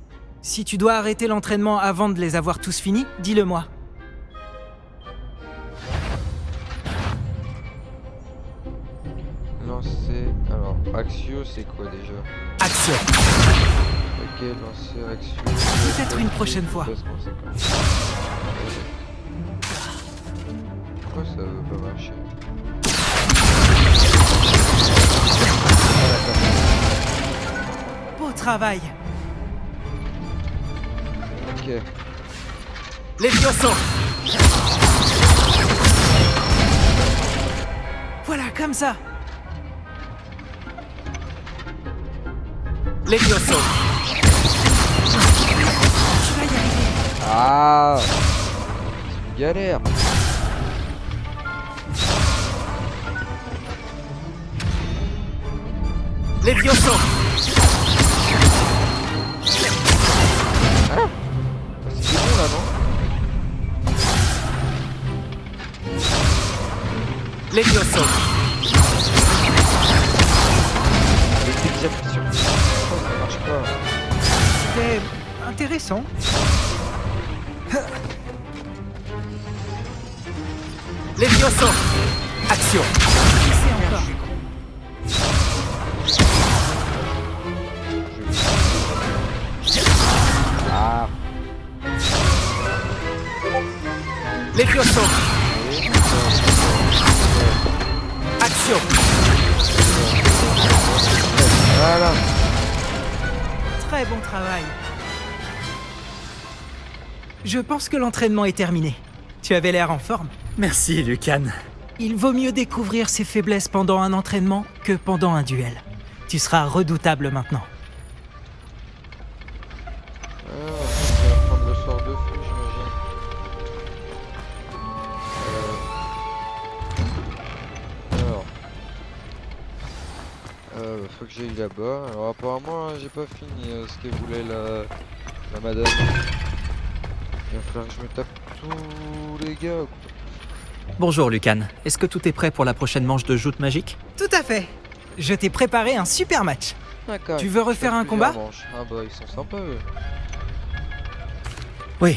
Si tu dois arrêter l'entraînement avant de les avoir tous finis, dis-le-moi. Lancer. Alors, Axio, c'est quoi déjà? Axio. Ok, lancer Axio. Peut-être une prochaine fois. Pourquoi ça veut pas marcher? Beau travail. Ok. Levioso. Voilà, comme ça. Levioso. Tu vas y arriver. Ah, c'est une galère. Levioso. Ah, c'est bon là, non? Levioso. L'exécution. Oh, ça marche pas. C'était intéressant. Levioso. Action. C'est encore. Ah. Levioso. Action. Voilà. Très bon travail. Je pense que l'entraînement est terminé. Tu avais l'air en forme. Merci, Lucan. Il vaut mieux découvrir ses faiblesses pendant un entraînement que pendant un duel. Tu seras redoutable maintenant. Ah, on va prendre le sort de feu, j'imagine. Alors. Faut que j'aille là-bas. Alors apparemment, j'ai pas fini ce que voulait la madame. Il va falloir que je me tape tous les gars. Quoi. Bonjour, Lucan. Est-ce que tout est prêt pour la prochaine manche de joute magique? Tout à fait. Je t'ai préparé un super match. D'accord. Tu veux refaire un combat? Ah bah ils sont sympas eux. Oui,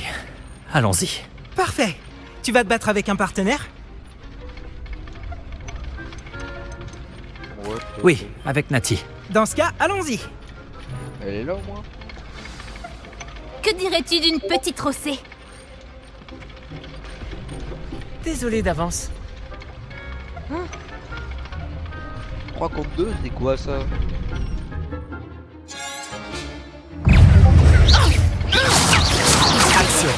allons-y. Parfait. Tu vas te battre avec un partenaire? Ouais, oui, avec Nati. Dans ce cas, allons-y. Elle est là au moins. Que dirais-tu d'une petite rossée? Désolé d'avance. 3 contre 2, c'est quoi ça? Action.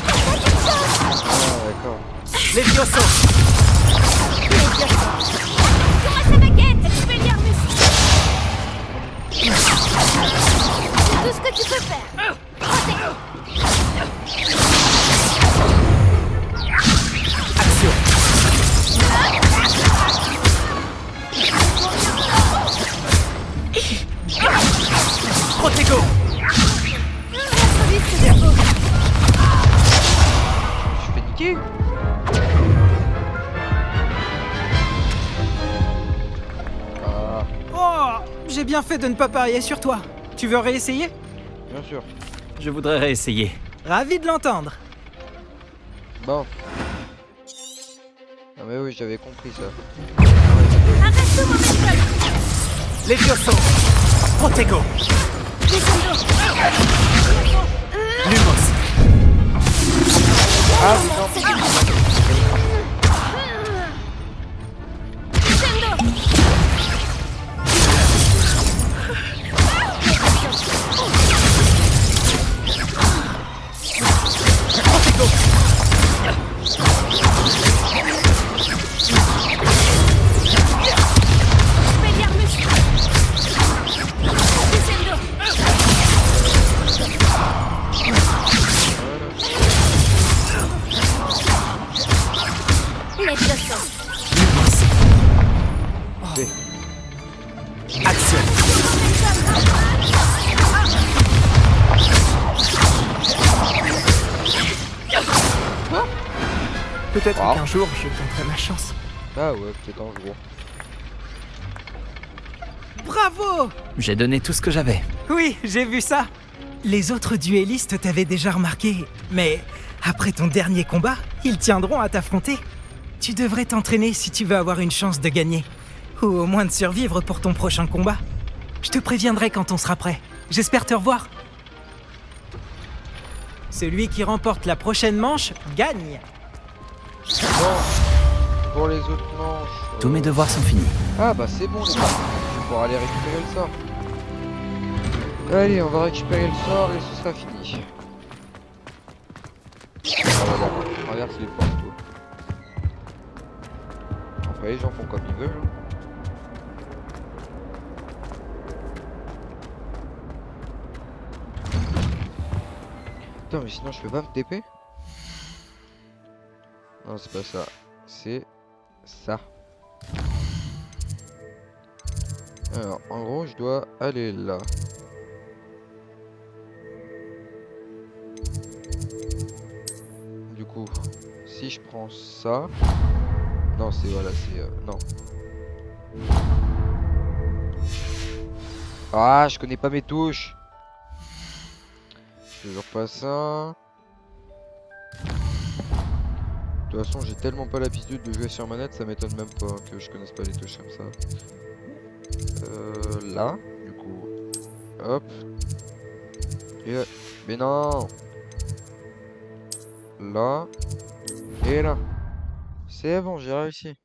Ah d'accord. Levioso. Comment ça baguette, Expelliarmus? C'est tout ce que tu peux faire. Action. Protego. Je fais niquer. Ah, Oh, j'ai bien fait de ne pas parier sur toi. Tu veux réessayer? bien sûr. Je voudrais réessayer. Ravi de l'entendre. Bon. Ah mais oui, j'avais compris ça. Arrête-toi, mon maître. Levioso. Protego. Descendo. Lumos. Ah non. Descendo. Expelliarmus. Descendo. Peut-être Wow. qu'un jour, je tenterai ma chance. Ah ouais, peut-être un jour. Bravo! J'ai donné tout ce que j'avais. Oui, j'ai vu ça. Les autres duellistes t'avaient déjà remarqué, mais après ton dernier combat, ils tiendront à t'affronter. Tu devrais t'entraîner si tu veux avoir une chance de gagner, ou au moins de survivre pour ton prochain combat. Je te préviendrai quand on sera prêt. J'espère te revoir. Celui qui remporte la prochaine manche gagne. Bon, pour les autres manches... Tous mes devoirs sont finis. Ah bah c'est bon les gars, je vais pouvoir aller récupérer le sort. Allez, on va récupérer le sort et ce sera fini. Ah voilà, on traverse les portos. Après les gens font comme ils veulent. Hein. Attends, mais sinon je peux pas me TP? Non, c'est pas ça. C'est ça. Alors, en gros, je dois aller là. Du coup, si je prends ça... Non, c'est... Voilà, c'est... non. Ah, je connais pas mes touches. Toujours pas ça. De toute façon, j'ai tellement pas l'habitude de jouer sur manette, ça m'étonne même pas que je connaisse pas les touches comme ça. Là, du coup, hop. Et là. Mais non. Là. Et là. C'est bon, j'ai réussi.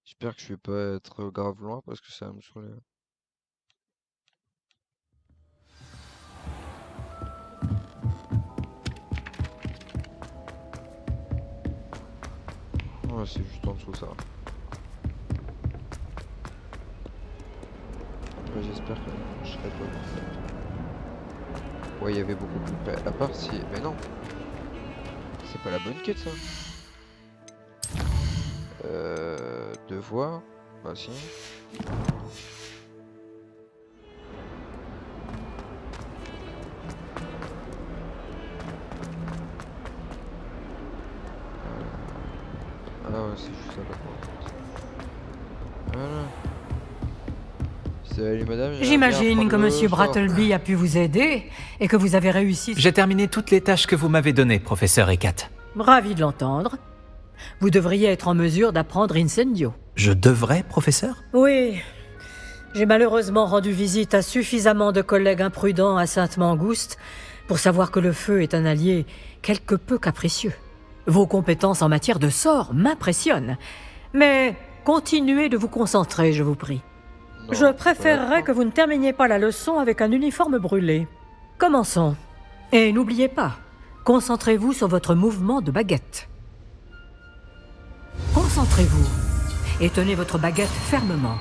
J'espère que je vais pas être grave loin parce que ça va me saouler. Ouais, c'est juste en dessous ça. Après, j'espère que je serai pas loin. Ouais, il y avait beaucoup plus près. À part si... Mais non. C'est pas la bonne quête ça. Devoir. Bah si. Ah ouais, c'est juste ça là. Voilà. Salut madame. J'imagine que Monsieur Brattleby a pu vous aider et que vous avez réussi. J'ai terminé toutes les tâches que vous m'avez données, professeur Ekat. Ravi de l'entendre. Vous devriez être en mesure d'apprendre Incendio. Je devrais, professeur? Oui. J'ai malheureusement rendu visite à suffisamment de collègues imprudents à Sainte-Mangouste pour savoir que le feu est un allié quelque peu capricieux. Vos compétences en matière de sort m'impressionnent. Mais continuez de vous concentrer, je vous prie. Non, Je préférerais que vous ne terminiez pas la leçon avec un uniforme brûlé. Commençons. Et n'oubliez pas, concentrez-vous sur votre mouvement de baguette. Concentrez-vous et tenez votre baguette fermement.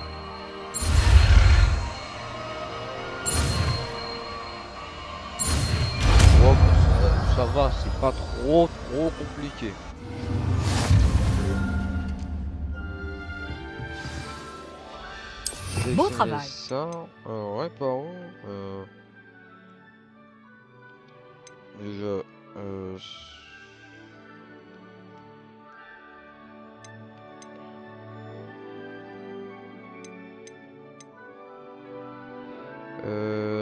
Oh, ça va, c'est pas trop compliqué. Bon Sélectionner travail. Ça, ouais, par où déjà,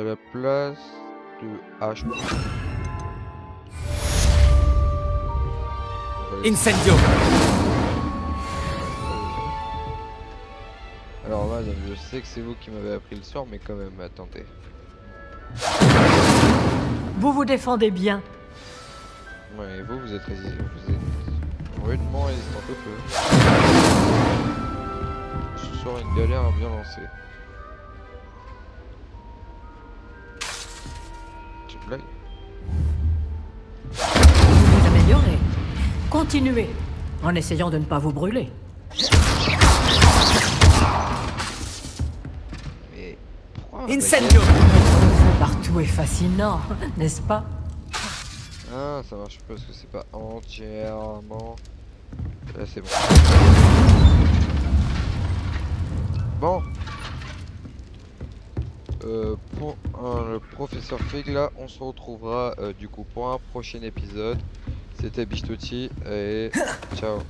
la place de H. Incendio. Alors madame, je sais que c'est vous qui m'avez appris le sort, mais quand même, attendez. Vous vous défendez bien. Ouais, et vous êtes rudement résistant au feu. Je sors une galère à bien lancer. Tu me blagues? Vous vous améliorez. Continuez, en essayant de ne pas vous brûler. Mais pourquoi Incendio. Le feu partout est fascinant, n'est-ce pas? Ah, ça marche pas parce que c'est pas entièrement... Là, c'est bon. Bon. pour le professeur Fig là, on se retrouvera du coup pour un prochain épisode. C'était Bichtouti et ciao.